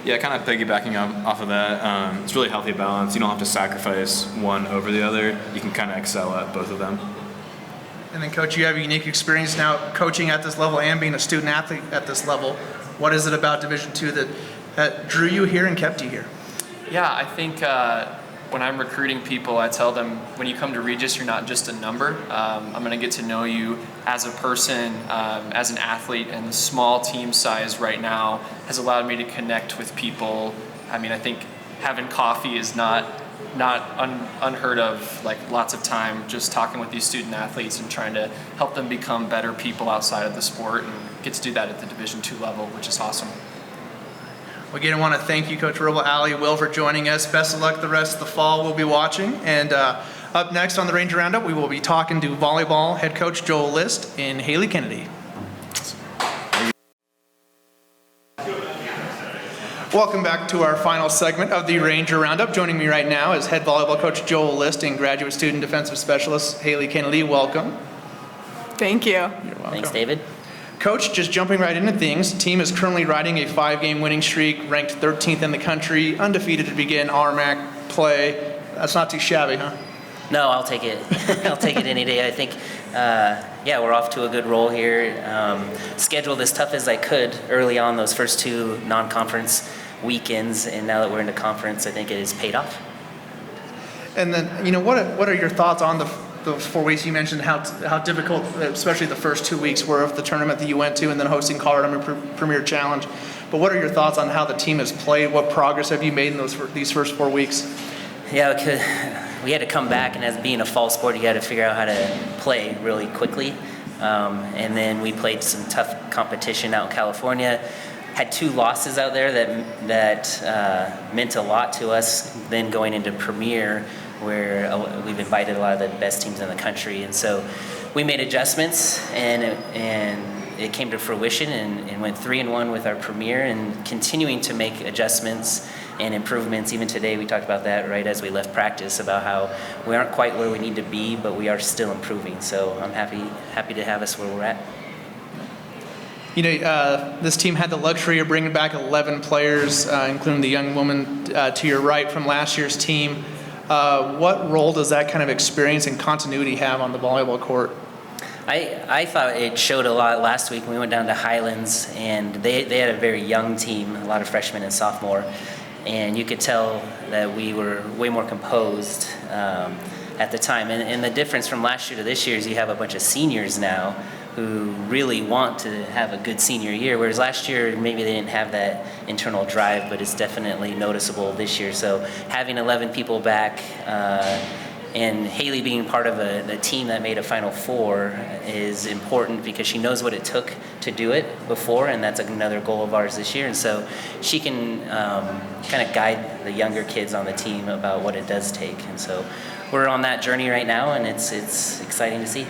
Yeah, kind of piggybacking off of that, it's really healthy balance. You don't have to sacrifice one over the other. You can kind of excel at both of them. And then, Coach, you have a unique experience now coaching at this level and being a student athlete at this level. What is it about Division II that drew you here and kept you here? Yeah, I think when I'm recruiting people, I tell them, when you come to Regis, you're not just a number. I'm going to get to know you as a person, as an athlete, and the small team size right now has allowed me to connect with people. I mean, I think having coffee is not unheard of, like lots of time just talking with these student athletes and trying to help them become better people outside of the sport, and get to do that at the Division II level, which is awesome. Well, again, I want to thank you, Coach Roble, Allie, Will, for joining us. Best of luck the rest of the fall. We'll be watching. And up next on the Ranger Roundup, we will be talking to volleyball head coach Joel List and Haley Kennedy. Welcome back to our final segment of the Ranger Roundup. Joining me right now is head volleyball coach Joel List and graduate student defensive specialist Haley Kennedy. Welcome. Thank you. You're welcome. Thanks, David. Coach, just jumping right into things, the team is currently riding a 5-game winning streak, ranked 13th in the country, undefeated to begin RMAC play. That's not too shabby, huh? No, I'll take it. I'll take it any day. I think, we're off to a good roll here. Scheduled as tough as I could early on those first 2 non-conference weekends, and now that we're in the conference, I think it has paid off. And then, what are your thoughts on the 4 weeks? You mentioned how difficult, especially the first 2 weeks, were of the tournament that you went to, and then hosting Colorado Premier Challenge. But what are your thoughts on how the team has played? What progress have you made in these first 4 weeks? Yeah, because we had to come back, and as being a fall sport, you got to figure out how to play really quickly. And then we played some tough competition out in California. Had 2 losses out there that meant a lot to us. Then going into Premier, where we've invited a lot of the best teams in the country, and so we made adjustments, and it came to fruition, and went 3-1 with our Premier, and continuing to make adjustments and improvements. Even today, we talked about that right as we left practice, about how we aren't quite where we need to be, but we are still improving. So I'm happy to have us where we're at. This team had the luxury of bringing back 11 players, including the young woman to your right from last year's team. What role does that kind of experience and continuity have on the volleyball court? I thought it showed a lot last week when we went down to Highlands, and they had a very young team, a lot of freshmen and sophomore, and you could tell that we were way more composed at the time. And the difference from last year to this year is you have a bunch of seniors now who really want to have a good senior year, whereas last year maybe they didn't have that internal drive, but it's definitely noticeable this year. So having 11 people back, and Haley being part of a team that made a Final Four is important, because she knows what it took to do it before, and that's another goal of ours this year. And so she can kind of guide the younger kids on the team about what it does take. And so we're on that journey right now, and it's exciting to see.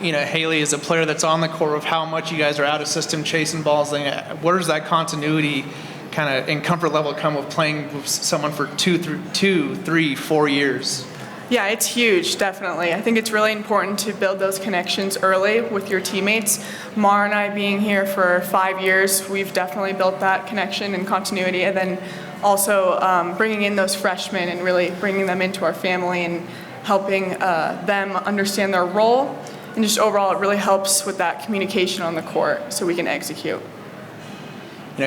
Haley is a player that's on the court of how much you guys are out of system chasing balls. Where does that continuity kind of in comfort level come with playing with someone for 2, 3, 4 years? Yeah, it's huge, definitely. I think it's really important to build those connections early with your teammates. Mar and I being here for 5 years, we've definitely built that connection and continuity. And then also bringing in those freshmen and really bringing them into our family and helping them understand their role. And just overall, it really helps with that communication on the court so we can execute.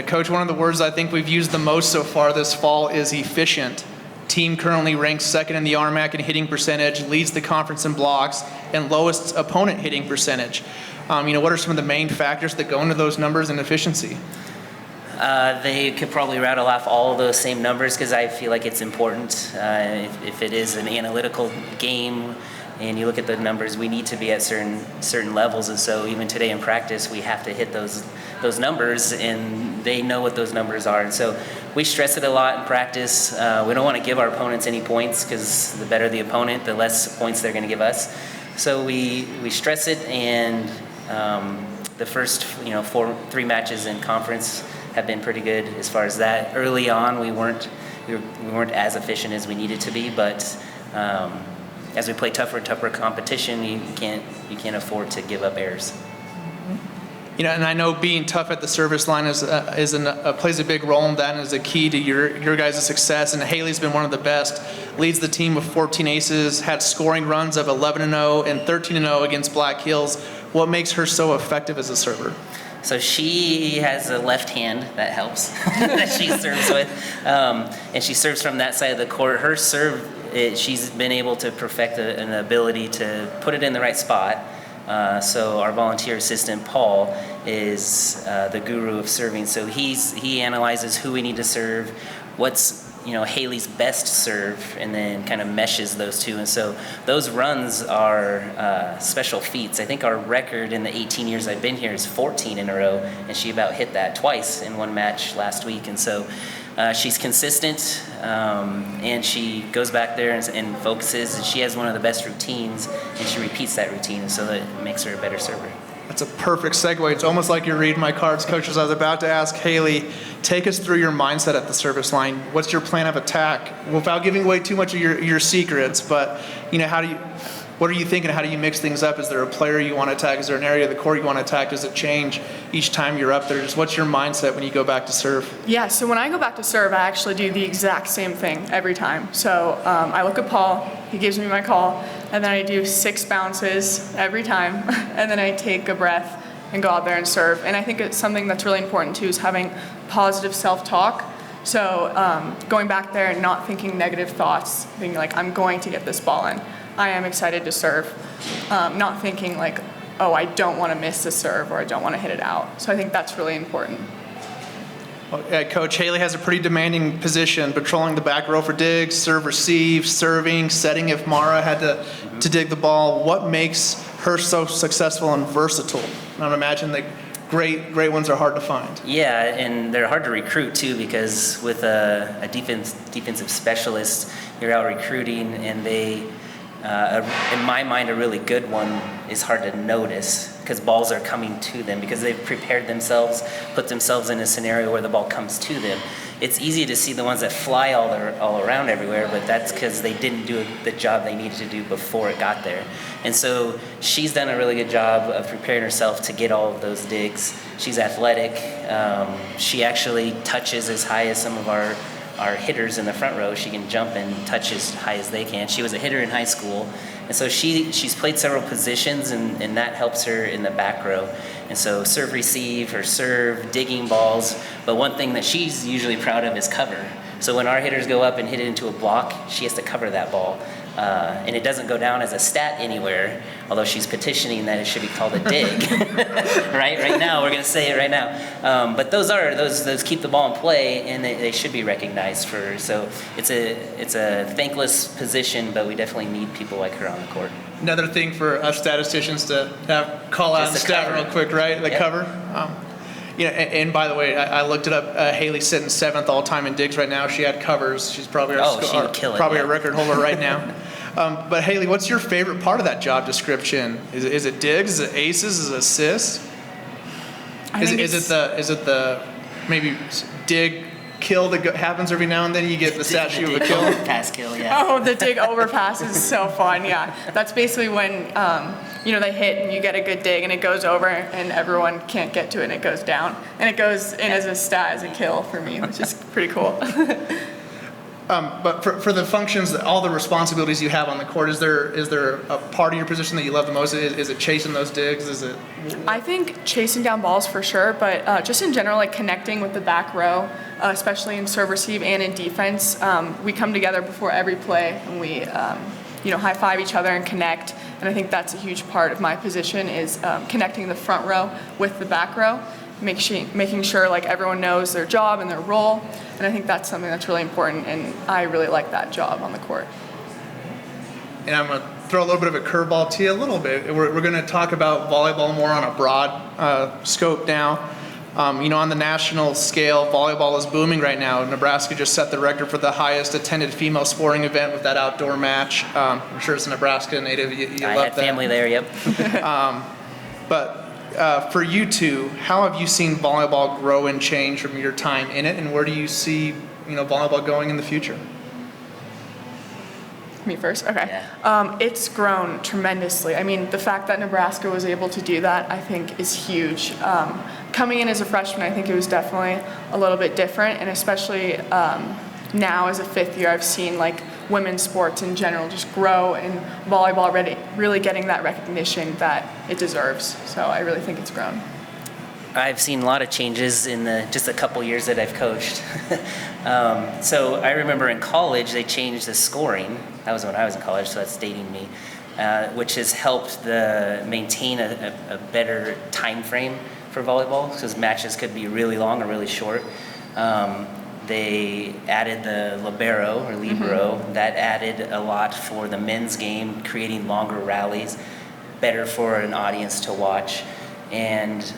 Coach, one of the words I think we've used the most so far this fall is efficient. Team currently ranks second in the RMAC in hitting percentage, leads the conference in blocks, and lowest opponent hitting percentage. What are some of the main factors that go into those numbers and efficiency? They could probably rattle off all of those same numbers because I feel like it's important. If it is an analytical game and you look at the numbers, we need to be at certain levels. And so even today in practice, we have to hit those numbers, and they know what those numbers are. And so we stress it a lot in practice. We don't want to give our opponents any points because the better the opponent, the less points they're going to give us. So we stress it, and the first 3 matches in conference have been pretty good as far as that. Early on, we weren't as efficient as we needed to be, but as we play tougher and tougher competition, you can't afford to give up errors. And I know being tough at the service line plays a big role in that and is a key to your guys' success. And Haley's been one of the best. Leads the team with 14 aces, had scoring runs of 11-0 and 13-0 against Black Hills. What makes her so effective as a server? So she has a left hand that helps that she serves with, and she serves from that side of the court. Her serve, she's been able to perfect an ability to put it in the right spot. So our volunteer assistant, Paul, is the guru of serving. So he analyzes who we need to serve, what's Haley's best serve, and then kind of meshes those two. And so those runs are special feats. I think our record in the 18 years I've been here is 14 in a row, and she about hit that twice in one match last week. And so she's consistent, and she goes back there and focuses, and she has one of the best routines, and she repeats that routine, so that it makes her a better server. That's a perfect segue. It's almost like you're reading my cards, Coach. As I was about to ask Haley, take us through your mindset at the service line. What's your plan of attack? Without giving away too much of your secrets, but what are you thinking? How do you mix things up? Is there a player you want to attack? Is there an area of the court you want to attack? Does it change each time you're up there? Just what's your mindset when you go back to serve? Yeah, so when I go back to serve, I actually do the exact same thing every time. So I look at Paul, he gives me my call, and then I do 6 bounces every time, and then I take a breath and go out there and serve. And I think it's something that's really important too, is having positive self-talk. So going back there and not thinking negative thoughts, being like, I'm going to get this ball in. I am excited to serve. Not thinking like, oh, I don't want to miss the serve or I don't want to hit it out. So I think that's really important. Well, Coach, Haley has a pretty demanding position, patrolling the back row for digs, serve, receive, serving, setting if Mara had to dig the ball. What makes her so successful and versatile? And I imagine that great ones are hard to find. Yeah, and they're hard to recruit too, because with a defensive specialist, you're out recruiting, and they, in my mind, a really good one is hard to notice because balls are coming to them because they've prepared themselves, put themselves in a scenario where the ball comes to them. It's easy to see the ones that fly all around everywhere, but that's because they didn't do the job they needed to do before it got there. And so she's done a really good job of preparing herself to get all of those digs. She's athletic. She actually touches as high as some of our hitters in the front row. She can jump and touch as high as they can. She was a hitter in high school, and so she's played several positions, and that helps her in the back row. And so serve, receive, her serve, digging balls. But one thing that she's usually proud of is cover. So when our hitters go up and hit it into a block, she has to cover that ball. And it doesn't go down as a stat anywhere, although she's petitioning that it should be called a dig. Right now, we're going to say it right now. But those keep the ball in play, and they should be recognized for. So it's a thankless position, but we definitely need people like her on the court. Another thing for us statisticians to call out the stat real quick, right? The cover. And by the way, I looked it up. Haley's sitting 7th all time in digs right now. She had covers. She's probably our record holder right now. But Haley, what's your favorite part of that job description? Is it digs? Is it aces? Is it assists? Is it the maybe dig kill that happens every now and then? You get the statue of a kill. Pass kill, yeah. Oh, the dig overpass is so fun. Yeah, that's basically when they hit and you get a good dig and it goes over and everyone can't get to it and it goes down and it goes in as a stat as a kill for me, which is pretty cool. But for the functions, all the responsibilities you have on the court, is there a part of your position that you love the most? Is it chasing those digs? Is it? I think chasing down balls for sure, but just in general, like connecting with the back row, especially in serve receive and in defense. We come together before every play and we high five each other and connect. And I think that's a huge part of my position is connecting the front row with the back row, making sure like everyone knows their job and their role. And I think that's something that's really important, and I really like that job on the court. And I'm going to throw a little bit of a curveball to you a little bit. We're going to talk about volleyball more on a broad scope now. On the national scale, volleyball is booming right now. Nebraska just set the record for the highest attended female sporting event with that outdoor match. I'm sure it's a Nebraska native. You I love had that. family there, yep. But for you two, how have you seen volleyball grow and change from your time in it, and where do you see volleyball going in the future? Me first? Okay. Yeah. It's grown tremendously. I mean, the fact that Nebraska was able to do that, I think, is huge. Coming in as a freshman, I think it was definitely a little bit different, and especially now as a fifth year, I've seen like women's sports in general just grow, and volleyball really getting that recognition that it deserves. So I really think it's grown. I've seen a lot of changes in just a couple years that I've coached. So I remember in college they changed the scoring. That was when I was in college, so that's dating me, which has helped maintain a better time frame for volleyball, because matches could be really long or really short. They added the libero or libero. Mm-hmm. That added a lot for the men's game, creating longer rallies, better for an audience to watch, and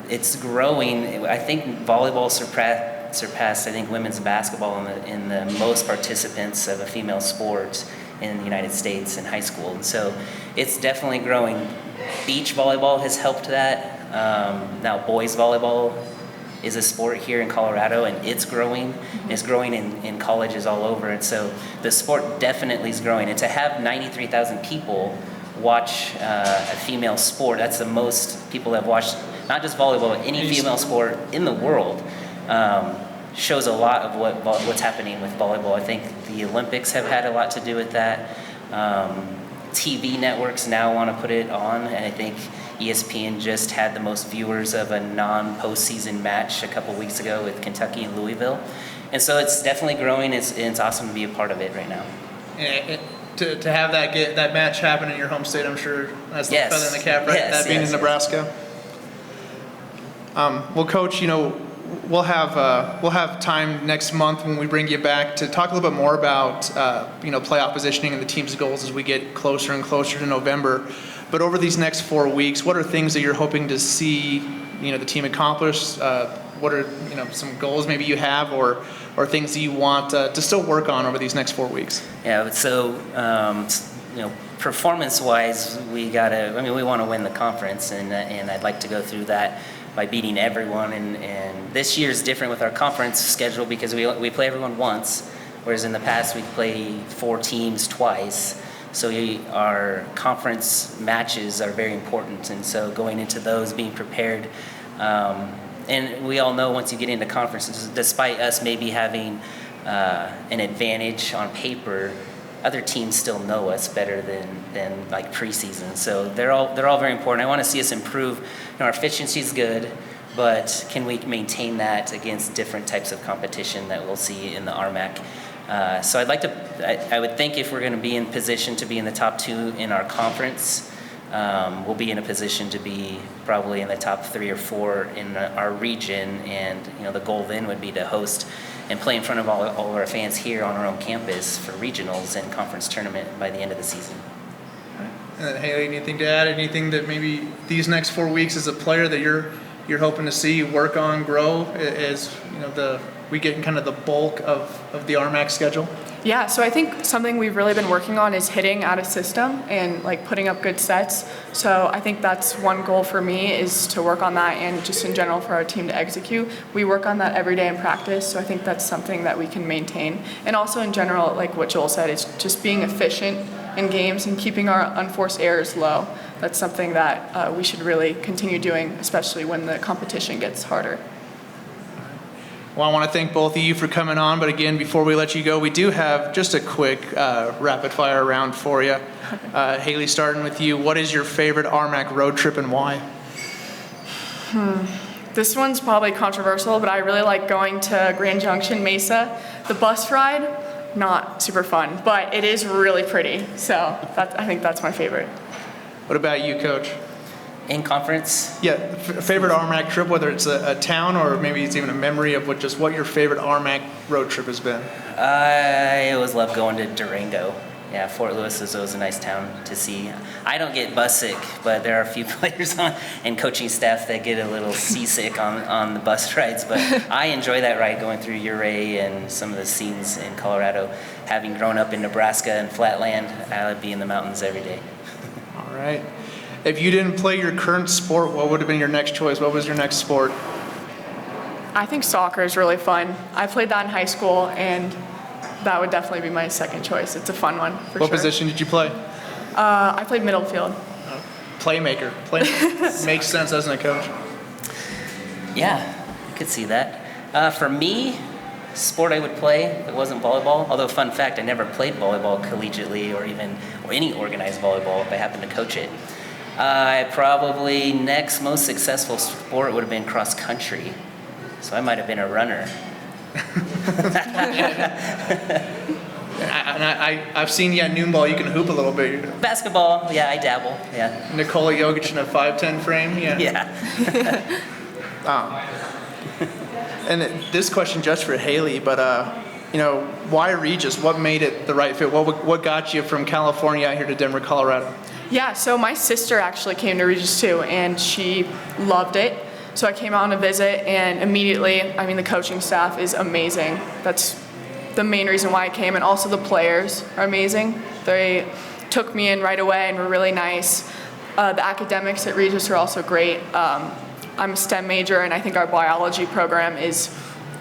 it's growing. I think volleyball surpassed I think women's basketball in the most participants of a female sport in the United States in high school. And so it's definitely growing. Beach volleyball has helped that. Now boys volleyball is a sport here in Colorado, and it's growing. Mm-hmm. It's growing in colleges all over. And so the sport definitely is growing. And to have 93,000 people watch a female sport, that's the most people have watched not just volleyball, but any female sport in the world, shows a lot of what's happening with volleyball. I think the Olympics have had a lot to do with that. TV networks now want to put it on, and I think ESPN just had the most viewers of a non-postseason match a couple weeks ago with Kentucky and Louisville. And so it's definitely growing. It's awesome to be a part of it right now. And to have that match happen in your home state, I'm sure that's the feather in the cap, right? Yes, that being in Nebraska. Well, Coach, we'll have time next month when we bring you back to talk a little bit more about playoff positioning and the team's goals as we get closer and closer to November. But over these next 4 weeks, what are things that you're hoping to see the team accomplish? What are some goals maybe you have, or things that you want to still work on over these next 4 weeks? Yeah. So performance-wise, we want to win the conference, and I'd like to go through that by beating everyone. And this year is different with our conference schedule because we play everyone once, whereas in the past we play 4 teams twice. So our conference matches are very important, and so going into those, being prepared. And we all know once you get into conferences, despite us maybe having an advantage on paper, other teams still know us better than like preseason. So they're all very important. I want to see us improve. Our efficiency is good, but can we maintain that against different types of competition that we'll see in the RMAC? So I would think if we're going to be in position to be in the top 2 in our conference, we'll be in a position to be probably in the top 3 or 4 in our region, and the goal then would be to host and play in front of all of our fans here on our own campus for regionals and conference tournament by the end of the season. And then Haley, anything to add? Anything that maybe these next 4 weeks as a player that you're hoping to see work on, grow as we get in kind of the bulk of the RMAC schedule? Yeah, so I think something we've really been working on is hitting out of system and like putting up good sets. So I think that's one goal for me, is to work on that, and just in general for our team to execute. We work on that every day in practice, so I think that's something that we can maintain. And also in general, like what Joel said, it's just being efficient in games and keeping our unforced errors low. That's something that we should really continue doing, especially when the competition gets harder. Well, I want to thank both of you for coming on, but again, before we let you go, we do have just a quick rapid fire round for you. Haley, starting with you, what is your favorite RMAC road trip and why? This one's probably controversial, but I really like going to Grand Junction, Mesa. The bus ride, not super fun, but it is really pretty. So I think that's my favorite. What about you, Coach? In conference, Yeah, favorite RMAC trip, whether it's a town or maybe it's even a memory of what your favorite RMAC road trip has been. I always love going to Durango. Yeah, Fort Lewis is always a nice town to see. I don't get bus sick, but there are a few players on and coaching staff that get a little seasick on the bus rides. But I enjoy that ride going through Ouray and some of the scenes in Colorado. Having grown up in Nebraska and flatland, I would be in the mountains every day. All right. If you didn't play your current sport, what would have been your next choice? What was your next sport? I think soccer is really fun. I played that in high school, and that would definitely be my second choice. It's a fun one, for sure. What position did you play? I played middle field. Playmaker. Makes sense, doesn't it, Coach? Yeah, I could see that. For me, sport I would play if it wasn't volleyball. Although, fun fact, I never played volleyball collegiately or any organized volleyball if I happened to coach it. Probably next most successful sport would have been cross country. So I might have been a runner. I've seen you at noon ball. You can hoop a little bit. Basketball, yeah, I dabble. Yeah. Nikola Jokic in a 5'10" frame. Yeah. Yeah. And this question just for Haley, but why Regis? What made it the right fit? What got you from California out here to Denver, Colorado? Yeah, so my sister actually came to Regis too, and she loved it. So I came out on a visit, and immediately, the coaching staff is amazing. That's the main reason why I came, and also the players are amazing. They took me in right away and were really nice. The academics at Regis are also great. I'm a STEM major, and I think our biology program is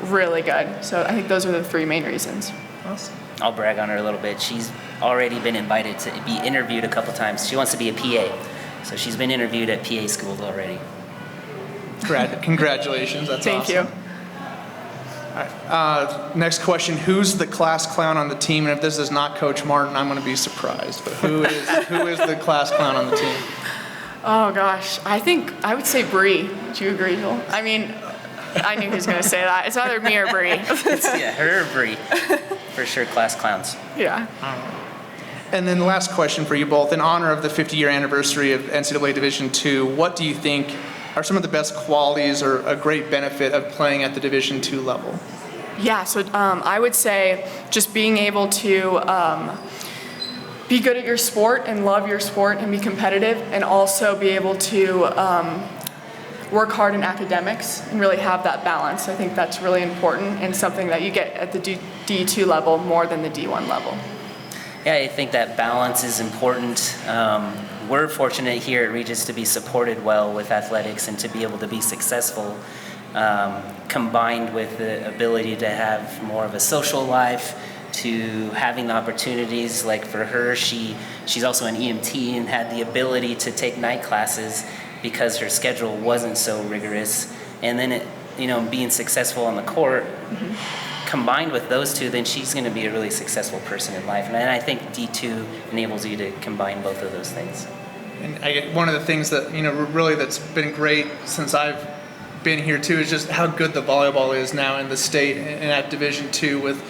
really good. So I think those are the three main reasons. Awesome. I'll brag on her a little bit. She's already been invited to be interviewed a couple times. She wants to be a PA. So she's been interviewed at PA schools already. Congratulations. That's Thank awesome. you. All right. Next question. Who's the class clown on the team? And if this is not Coach Martin, I'm going to be surprised. But who is the class clown on the team? Oh gosh, I would say Bree. Do you agree, Joel? I knew he was going to say that. It's either me or Bree. Yeah, her or Bree. For sure, class clowns. Yeah. And then the last question for you both. In honor of the 50-year anniversary of NCAA Division II, what do you think are some of the best qualities or a great benefit of playing at the Division II level? Yeah, so I would say just being able to be good at your sport and love your sport and be competitive, and also be able to work hard in academics and really have that balance. I think that's really important and something that you get at the D2 level more than the D1 level. Yeah, I think that balance is important. We're fortunate here at Regis to be supported well with athletics and to be able to be successful, combined with the ability to have more of a social life, to having the opportunities. Like for her, she's also an EMT and had the ability to take night classes because her schedule wasn't so rigorous. And then being successful on the court, combined with those two, then she's going to be a really successful person in life. And I think D2 enables you to combine both of those things. And one of the things that really that's been great since I've been here too is just how good the volleyball is now in the state and at Division II with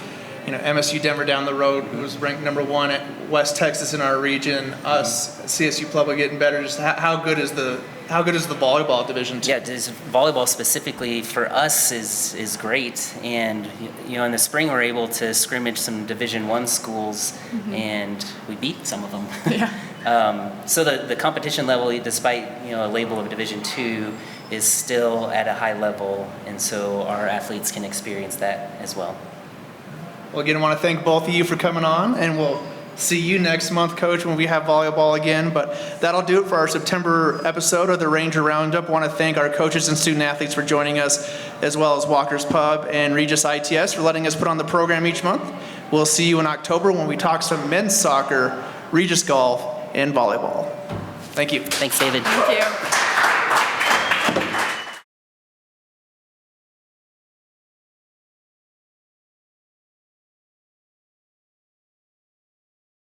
MSU Denver down the road, who was ranked number 1 at West Texas in our region. Us, CSU Pueblo getting better. Just how good is the volleyball Division II? Yeah, volleyball specifically for us is great, and in the spring we're able to scrimmage some Division I schools, and we beat some of them. Yeah. So the competition level, despite a label of Division II, is still at a high level, and so our athletes can experience that as well. Well, again, I want to thank both of you for coming on, and we'll see you next month, Coach, when we have volleyball again. But that'll do it for our September episode of the Ranger Roundup. I want to thank our coaches and student athletes for joining us, as well as Walker's Pub and Regis ITS for letting us put on the program each month. We'll see you in October when we talk some men's soccer, Regis golf, and volleyball. Thank you. Thanks, David. Thank you.